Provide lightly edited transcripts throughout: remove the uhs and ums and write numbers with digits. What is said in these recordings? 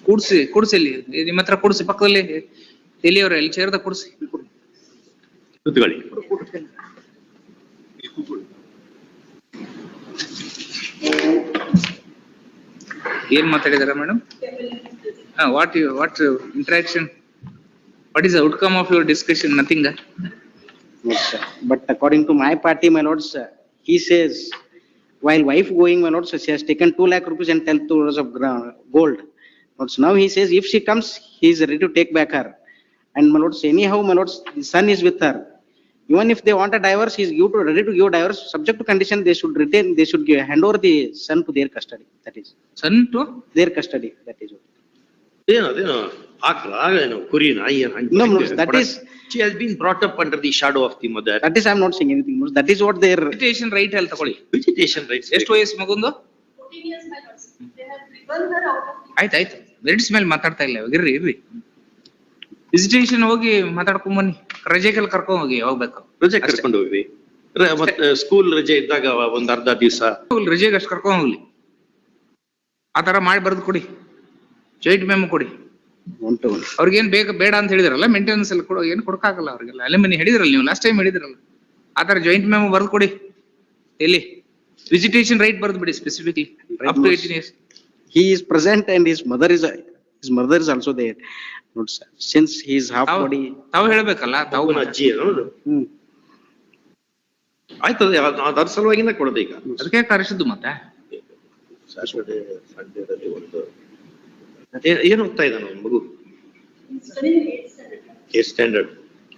ಕೂಡ್ಸಿ ಇಲ್ಲಿ ನಿಮ್ಮ ಹತ್ರ ಕೂಡ್ಸಿ ಪಕ್ಕದಲ್ಲಿ ಎಲ್ಲಿಯವ್ರ ಎಲ್ಲಿ ಚೇರ್ದ ಕೂಡ್ಸಿ ಕೂತ್ಕೊಳ್ಳಿ. ಏನ್ ಮಾತಾಡಿದಾರ madam? What interaction? What is the outcome of your discussion? Nothing. Yes, sir. But according to my party, my lords, he says, while wife going, my lords, she has taken 2 lakh rupees and 10 tours of gold. Lords, now he says, if she comes, he is ready to take back her. And my lords, anyhow, my lords, the son is with her. Even if they want a divorce, he is ready to give divorce. Subject to condition, they should retain, they should hand over the son to their custody. That is. Son to? Their custody. That is. ಅದೇನೋ ಆಕಳ ಕುರಿ ನಾಯಿ No, that is. She has been brought up under the shadow of the mother. That is, I am not saying anything. That is what their Visitation right ಅಲ್ಲಿ ತಗೊಳ್ಳಿ. Visitation rights. ಎಷ್ಟು ವಯಸ್ಸು ಮಗುಂದು? 14 years, my lords. They have driven her out of the. ಆಯ್ತು merits ಮೇಲೆ ಮಾತಾಡ್ತಾ ಇಲ್ಲ ಇರ್ರಿ. Visitation ಹೋಗಿ ಮಾತಾಡ್ಕೊಂಡ್ ಬನ್ನಿ. ರಜೆಗೆಲ್ಲ ಕರ್ಕೊಂಡ್ ಹೋಗಿ ಹೋಗ್ಬೇಕು. ರಜೆ ಕರ್ಕೊಂಡು ಹೋಗ್ರಿ. ಮತ್ತೆ ಸ್ಕೂಲ್ ರಜೆ ಇದ್ದಾಗ ಒಂದ್ ಅರ್ಧ ದಿವಸ ರಜೆಗೆ ಅಷ್ಟು ಕರ್ಕೊಂಡ್ ಹೋಗ್ಲಿ. ಆತರ ಮಾಡಿ ಬರ್ದು ಕೊಡಿ. ಜಾಯಿಂಟ್ ಮೆಮೊ ಕೊಡಿ. ಅವ್ರಿಗೇನ್ ಬೇಡ ಅಂತ ಹೇಳಿದ್ರಲ್ಲ, ಮೇಂಟೆನೆನ್ಸ್ ಎಲ್ಲ ಕೊಡೋ ಏನ್ ಕೊಡಕ್ಕಾಗಲ್ಲ ಅವ್ರಿಗೆಲ್ಲ. ಅಲಿಮನಿ ಹೇಳಿದ್ರಲ್ಲ ನೀವು ಲಾಸ್ಟ್ ಟೈಮ್ ಹೇಳಿದ್ರಲ್ಲ, ಆತರ ಜಾಯಿಂಟ್ ಮೆಮೊ ಬರ್ದು ಕೊಡಿ. ಎಲ್ಲಿ ವಿಸಿಟೇಷನ್ ರೈಟ್ ಬರ್ದು ಬಿಡಿ specifically up to 18 years. He is present and his mother is also there. Not sir. Since he is half body. ತಾವು ಹೇಳ್ಬೇಕಲ್ಲ, ತಾವು ಅಜ್ಜಿ ಅನ್ನೋದು. ಆಯ್ತು, ಅದರ ಸಲುವಾಗಿನ ಕೊಡೋದು ಈಗ. ಅದಕ್ಕೆ ಕರೆಸಿದ್ದು ಮತ್ತೆ. ಸಾಟರ್ಡೆ ಸಂಡೇದಲ್ಲಿ ಒಂದು ಏನು ಹೋಗ್ತಾ ಇದ್ದಾನ ಮಗು? ಸ್ಟ್ಯಾಂಡರ್ಡ್.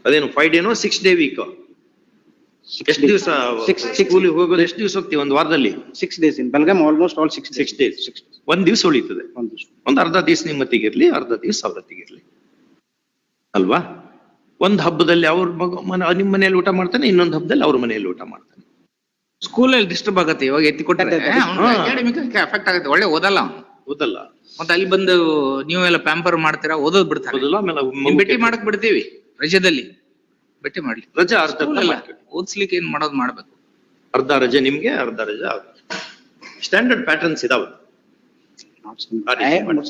ಅದೇನು 5 ಡೇನೋ 6 ಡೇ ವೀಕ್? ಎಷ್ಟು ದಿವಸ ಸ್ಕೂಲಿಗೆ ಹೋಗೋದು? ಎಷ್ಟು ದಿವಸ ಹೋಗ್ತೀವಿ ಒಂದು ವಾರದಲ್ಲಿ? 6 days in Belgaum, almost all 6 days. 6 days. ಒಂದ್ ದಿವಸ ಉಳಿತದೆ. ಒಂದ್ ಅರ್ಧ ದಿವಸ ನಿಮ್ಮತ್ತಿಗಿರ್ಲಿ, ಅರ್ಧ ದಿವಸ ಅವ್ರತ್ತಿಗಿರ್ಲಿ ಅಲ್ವಾ? ಒಂದ್ ಹಬ್ಬದಲ್ಲಿ ಅವ್ರ ನಿಮ್ ಮನೆಯಲ್ಲಿ ಊಟ ಮಾಡ್ತಾನೆ, ಇನ್ನೊಂದ್ ಹಬ್ಬದಲ್ಲಿ ಅವ್ರ ಮನೆಯಲ್ಲಿ ಊಟ ಮಾಡ್ತಾನೆ. ಸ್ಕೂಲಲ್ಲಿ ಡಿಸ್ಟರ್ಬ್ ಆಗತ್ತೆ. ಇವಾಗ ಎತ್ತಿ ಕೊಟ್ಟರೆ ಅಫೆಕ್ಟ್ ಆಗುತ್ತೆ. ಒಳ್ಳೆ ಓದಲ್ಲ ಮತ್ತೆ ಅಲ್ಲಿ ಬಂದು ನೀವೆಲ್ಲ ಪ್ಯಾಂಪರ್ ಮಾಡ್ತೀರಾ, ಓದೋದ್ ಬಿಡ್ತಾರೆ. ಭೇಟಿ ಮಾಡಕ್ ಬಿಡ್ತೀವಿ ರಜೆದಲ್ಲಿ, ಭೇಟಿ ಮಾಡ್ಲಿ. ರಜೆ ಅರ್ಧ ಓದ್ಸ್ಲಿಕ್ಕೆ ಏನ್ ಮಾಡೋದು ಮಾಡ್ಬೇಕು. ಅರ್ಧ ರಜೆ ನಿಮ್ಗೆ, ಅರ್ಧ ರಜೆ ಸ್ಟ್ಯಾಂಡರ್ಡ್ ಪ್ಯಾಟರ್ನ್ಸ್ ಇದಾವೆ.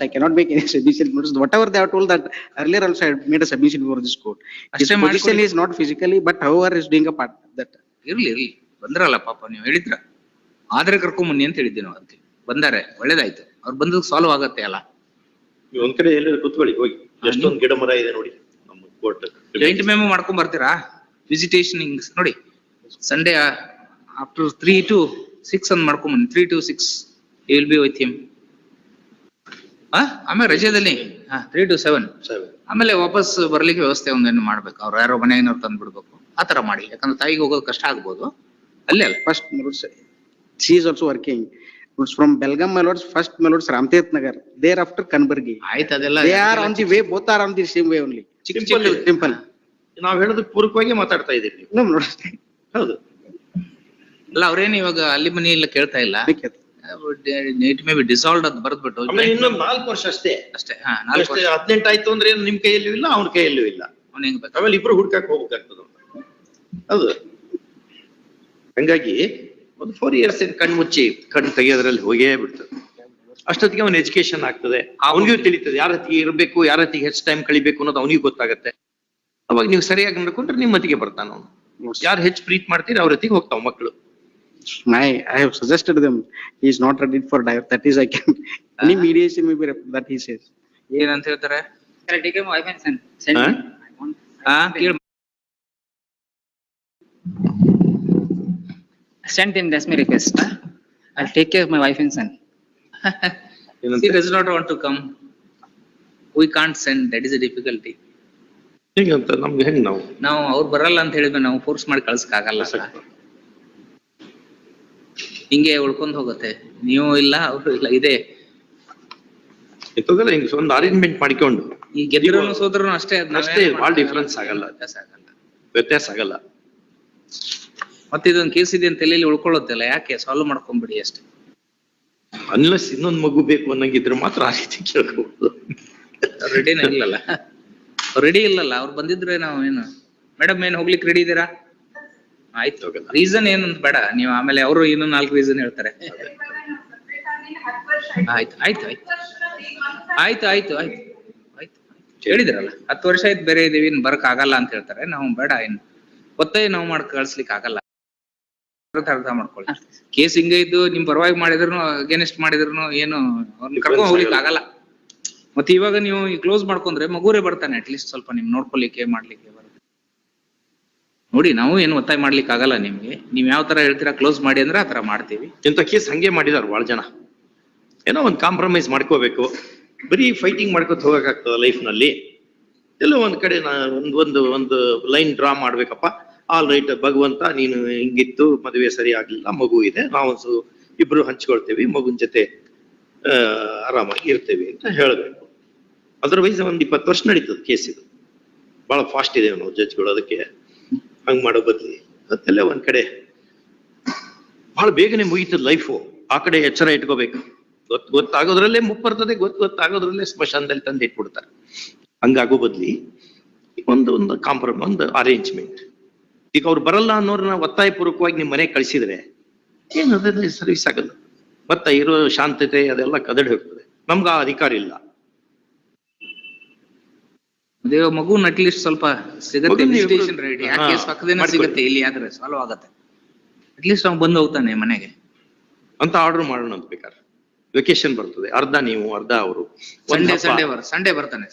I cannot make any submission. Whatever they have told that earlier also I made a submission before this court. His position is not physically, but however is doing a part that. ಇರ್ಲಿ ಬಂದ್ರಲ್ಲ ಪಾಪ, ನೀವು ಹೇಳಿದ್ರ ಆದ್ರೆ ಕರ್ಕೊಂಬನ್ನಿ ಅಂತ ಹೇಳಿದ್ದೆ ನಾವು. ಅದಕ್ಕೆ ಬಂದಾರೆ, ಒಳ್ಳೇದಾಯ್ತು. ಅವ್ರು ಬಂದದ್ದು ಸಾಲ್ವ್ ಆಗತ್ತೆ ಅಲ್ಲ. ಒಂದ್ ಕಡೆ ಎಲ್ಲ ಕೂತ್ಕೊಳ್ಳಿ, ಹೋಗಿ ಎಷ್ಟೊಂದು ಗಿಡ ಮರ ಇದೆ ನೋಡಿ ನಮ್ಮ ಕೋರ್ಟ್. ಜಾಯಿಂಟ್ ಮೆಮೊ ಮಾಡ್ಕೊಂಡ್ ಬರ್ತೀರಾ? ವಿಸಿಟೇಷನ್ ನೋಡಿ, ಸಂಡೇ ಆಫ್ಟರ್ 3 to 6 ಅಂತ ಮಾಡ್ಕೊಂಬನ್ನಿ. 3 to 6 you will be with him. ಆಮೇಲೆ ರಜೆದಲ್ಲಿ 3 to 7 ಆಮೇಲೆ ವಾಪಸ್ ಬರ್ಲಿಕ್ಕೆ ವ್ಯವಸ್ಥೆ ಒಂದೇನು ಮಾಡ್ಬೇಕು. ಅವ್ರು ಯಾರೋ ಮನೆಯವ್ರು ತಂದು ಬಿಡ್ಬೇಕು. ಆತರ ಮಾಡಿ, ಯಾಕಂದ್ರೆ ತಾಯಿಗೆ ಹೋಗೋದು ಕಷ್ಟ ಆಗ್ಬೋದು. ಅಲ್ಲೇ ಅಲ್ಲ first she is also working from Belgaum, my lords. First my lords Ramtirth Nagar, thereafter Kanbargi. ಆಯ್ತು, ಅದೆಲ್ಲ they are on the way, both are on the same way only. Simple. ನಾವ್ ಹೇಳೋದಕ್ಕೆ ಪೂರಕವಾಗಿ ಮಾತಾಡ್ತಾ ಇದೀವಿ. No lords. ಹೌದು ಅಲ್ಲ, ಅವ್ರೇನು ಇವಾಗ ಅಲ್ಲಿ ಮನೆ ಇಲ್ಲ ಕೇಳ್ತಾ ಇಲ್ಲ. ಇಟ್ ಮೇ ಬಿ ಡಿಸಾಲ್ವ್ಡ್ ಅಂತ ಬರ್ದ್ಬಿಟ್ಟು ಇನ್ನೊಂದು 4 ವರ್ಷ ಅಷ್ಟೇ. 18 ಆಯ್ತು ಅಂದ್ರೆ ನಿಮ್ ಕೈಯಲ್ಲೂ ಇಲ್ಲ, ಅವ್ನ ಕೈಯಲ್ಲೂ ಇಲ್ಲ. ಆಮೇಲೆ ಇಬ್ರು ಹುಡ್ಕಕ್ ಹೋಗ್ಬೇಕಾಗ್ತದ. ಹೌದು, ಹಂಗಾಗಿ ಒಂದು 4 years ಕಣ್ ಮುಚ್ಚಿ ಕಣ್ ತೆಗಿಯೋದ್ರಲ್ಲಿ ಹೋಗೇ ಬಿಡ್ತದೆ. ಅಷ್ಟೊತ್ತಿಗೆ ಅವ್ನ ಎಜುಕೇಶನ್ ಆಗ್ತದೆ, ಅವನಿಗೂ ತಿಳಿತದೆ ಯಾರ ಹತ್ತಿಗೆ ಇರ್ಬೇಕು, ಯಾರ ಹತ್ತಿಗೆ ಹೆಚ್ಚು ಟೈಮ್ ಕಳಿಬೇಕು ಅನ್ನೋದು ಅವನಿಗೂ ಗೊತ್ತಾಗತ್ತೆ. ಅವಾಗ ನೀವು ಸರಿಯಾಗಿ ನಡ್ಕೊಂಡ್ರೆ ನಿಮ್ಮ ಹತ್ತಿಗೆ ಬರ್ತಾನ ಅವನು. ಯಾರು ಹೆಚ್ಚು ಪ್ರೀತಿ ಮಾಡ್ತೀರಿ ಅವ್ರ ಹತ್ತಿಗೆ ಹೋಗ್ತಾವ ಮಕ್ಕಳು. I have suggested them. He is not ready for divorce. That is, I can any mediation may be that he says. ಏನಂತ ಹೇಳ್ತಾರೆ? Take my wife and son. Send me. Send him. That's my request. I'll take care of my wife and son. He does not want to come. We can't send. That is a difficulty. ಹೇಗಂತ ನಮ್ಗೆ ಹೆಂಗ್ ನಾವು ಅವ್ರು ಬರಲ್ಲ ಅಂತ ಹೇಳಿದ್ಮೇಲೆ ನಾವು force ಮಾಡಿ ಕಳ್ಸಕ್ ಆಗಲ್ಲ. ಹಿಂಗೆ ಉಳ್ಕೊಂಡ್ ಹೋಗುತ್ತೆ. ನೀವು ಇಲ್ಲ, ಅವರು ಇಲ್ಲ, ಇದೆ ಹಿಂಗ ಒಂದು ಅರೇಂಜ್ಮೆಂಟ್ ಮಾಡಿಕೊಂಡು ಈ ಗೆದ್ದರು ಸೋದರನು ಅಷ್ಟೇ ಭಾಳ ಡಿಫರೆನ್ಸ್ ಆಗಲ್ಲ, ವ್ಯತ್ಯಾಸ ಆಗಲ್ಲ. ಮತ್ತೆ ಇದೊಂದು ಕೇಸ್ ಇದೆ ಅಂತ ತಲೆಯಲ್ಲಿ ಉಳ್ಕೊಳ್ಳುತ್ತಲ್ಲ, ಯಾಕೆ ಸಾಲ್ವ್ ಮಾಡ್ಕೊಂಡ್ಬಿಡಿ ಅಷ್ಟೇ. ಅನ್ಲೆಸ್ ಇನ್ನೊಂದು ಮಗು ಬೇಕು ಅನ್ನಂಗಿದ್ರೆ ಮಾತ್ರ ಆ ರೀತಿ ಕೇಳ್ಕೋಬಹುದು. ರೆಡಿನೇ ಇಲ್ಲಲ್ಲ, ರೆಡಿ ಇಲ್ಲಲ್ಲ. ಅವ್ರು ಬಂದಿದ್ರೆ ನಾವು ಏನು ಮೇಡಮ್ ಏನ್ ಹೋಗ್ಲಿಕ್ಕೆ ರೆಡಿ ಇದ್ದೀರಾ? ಆಯ್ತು, ರೀಸನ್ ಏನಂತ ಬೇಡ ನೀವು, ಆಮೇಲೆ ಅವರು ಇನ್ನೂ 4 ರೀಸನ್ ಹೇಳ್ತಾರೆ. ಆಯ್ತು ಆಯ್ತು ಆಯ್ತು ಆಯ್ತು ಆಯ್ತು ಆಯ್ತು ಆಯ್ತು ಹೇಳಿದ್ರಲ್ಲ 10 ವರ್ಷ ಆಯ್ತು ಬೇರೆ ಇದೀವಿ ಇನ್ ಬರಕ್ ಆಗಲ್ಲ ಅಂತ ಹೇಳ್ತಾರೆ. ನಾವು ಬೇಡ ಇನ್ ಒತ್ತಾಯ ನಾವು ಮಾಡ್ ಕಳ್ಸ್ಲಿಕ್ಕೆ ಆಗಲ್ಲ. ಅರ್ಥ ಮಾಡ್ಕೊಳ್ಳಿ. ಕೇಸ್ ಹಿಂಗೆ ಇದ್ದು ನಿಮ್ ಪರವಾಗಿ ಮಾಡಿದ್ರು ಅಗೇನೆಸ್ಟ್ ಮಾಡಿದ್ರು ಏನು ಅವ್ರನ್ನ ಕರ್ಕೊಂಡ್ ಹೋಗ್ಲಿಕ್ಕೆ ಆಗಲ್ಲ. ಮತ್ತೆ ಇವಾಗ ನೀವು ಕ್ಲೋಸ್ ಮಾಡ್ಕೊಂಡ್ರೆ ಮಗುರೇ ಬರ್ತಾನೆ ಅಟ್ಲೀಸ್ಟ್ ಸ್ವಲ್ಪ ನಿಮ್ ನೋಡ್ಕೊಲಿಕ್ಕೆ ಮಾಡ್ಲಿಕ್ಕೆ ಬರುತ್ತೆ. ನೋಡಿ ನಾವು ಏನು ಒತ್ತಾಯ ಮಾಡ್ಲಿಕ್ಕೆ ಆಗಲ್ಲ ನಿಮ್ಗೆ. ನೀವ್ ಯಾವ ತರ ಹೇಳ್ತೀರಾ ಕ್ಲೋಸ್ ಮಾಡಿ ಅಂದ್ರೆ ಆ ತರ ಮಾಡ್ತೀವಿ. ಇಂಥ ಕೇಸ್ ಹಂಗೆ ಮಾಡಿದಾರ ಬಹಳ ಜನ. ಏನೋ ಒಂದ್ ಕಾಂಪ್ರಮೈಸ್ ಮಾಡ್ಕೋಬೇಕು. ಬರೀ ಫೈಟಿಂಗ್ ಮಾಡ್ಕೊತ ಹೋಗಕ್ಕಾಗ್ತದ ಲೈಫ್ ನಲ್ಲಿ. ಎಲ್ಲೋ ಒಂದ್ ಕಡೆ ಒಂದು ಲೈನ್ ಡ್ರಾ ಮಾಡ್ಬೇಕಪ್ಪ. ಆಲ್ ರೈಟ್ ಭಗವಂತ ನೀನು ಹಿಂಗಿತ್ತು, ಮದುವೆ ಸರಿ ಆಗ್ಲಿಲ್ಲ, ಮಗು ಇದೆ, ನಾವು ಇಬ್ರು ಹಂಚ್ಕೊಳ್ತೇವಿ, ಮಗುನ್ ಜೊತೆ ಆರಾಮಾಗಿ ಇರ್ತೇವಿ ಅಂತ ಹೇಳ್ಬೇಕು. ಅದರ್ವೈಸ್ ಒಂದ್ 20 ವರ್ಷ ನಡೀತದ ಕೇಸ್. ಇದು ಬಹಳ ಫಾಸ್ಟ್ ಇದೆ ನಾವು ಜಡ್ಜ್ಗಳು. ಅದಕ್ಕೆ ಹಂಗ್ ಮಾಡೋ ಬದ್ಲಿ ಅದೆಲ್ಲ ಒಂದ್ ಕಡೆ ಬಹಳ ಬೇಗನೆ ಮುಗೀತದ ಲೈಫು. ಆ ಕಡೆ ಎಚ್ಚರ ಇಟ್ಕೋಬೇಕು. ಗೊತ್ತಾಗೋದ್ರಲ್ಲೇ ಮುಪ್ಪರ್ತದೆ, ಗೊತ್ತಾಗೋದ್ರಲ್ಲೇ ಸ್ಮಶಾನದಲ್ಲಿ ತಂದು ಇಟ್ಬಿಡ್ತಾರೆ. ಹಂಗಾಗೋ ಬದ್ಲಿ ಒಂದು ಕಾಂಪ್ರಮೈಸ್, ಒಂದು ಅರೇಂಜ್ಮೆಂಟ್. ಈಗ ಅವ್ರು ಬರಲ್ಲ ಅನ್ನೋರ್ನ ಒತ್ತಾಯ ಪೂರ್ವಕವಾಗಿ ನಿಮ್ ಮನೆಗೆ ಕಳಿಸಿದ್ರೆ ಏನು ಅದೇ ಸರ್ವಿಸ್ ಆಗಲ್ಲ. ಮತ್ತೆ ಇರೋ ಶಾಂತತೆ ಅದೆಲ್ಲ ಕದಡಿ ಹೋಗ್ತದೆ. ನಮ್ಗ ಆ ಅಧಿಕಾರ ಇಲ್ಲ. ಅದೇ ಮಗುನ್ ಅಟ್ಲೀಸ್ಟ್ ಸ್ವಲ್ಪ ಸಿಗತ್ತೆ, ವಿಸಿಟೇಷನ್ ರೆಡಿ ಆ ಕೇಸ್ ಪಕ್ಕದೇನೆ ಸಿಗತ್ತೆ, ಇಲ್ಲಿ ಆದ್ರೆ ಸಾಲ್ವ್ ಆಗತ್ತೆ. ಅಟ್ಲೀಸ್ಟ್ ಅವ್ನು ಬಂದು ಹೋಗ್ತಾನೆ ಮನೆಗೆ ಅಂತ ಆರ್ಡರ್ ಮಾಡೋಣ ಅಂತ ಬೇಕಾದ್ರೆ. ವೆಕೇಶನ್ ಬರ್ತದೆ, ಅರ್ಧ ನೀವು ಅರ್ಧ ಅವರು. ಸಂಡೇ ಬರ್ತಾನೆ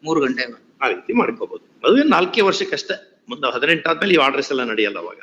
3 ಗಂಟೆ ಆ ರೀತಿ ಮಾಡ್ಕೋಬಹುದು. ಮದುವೆ 4 ವರ್ಷಕ್ಕಷ್ಟೇ. ಮುಂದೆ 18 ಆದ್ಮೇಲೆ ಈ ಆರ್ಡರ್ಸ್ ಎಲ್ಲ ನಡೆಯಲ್ಲ ಅವಾಗ.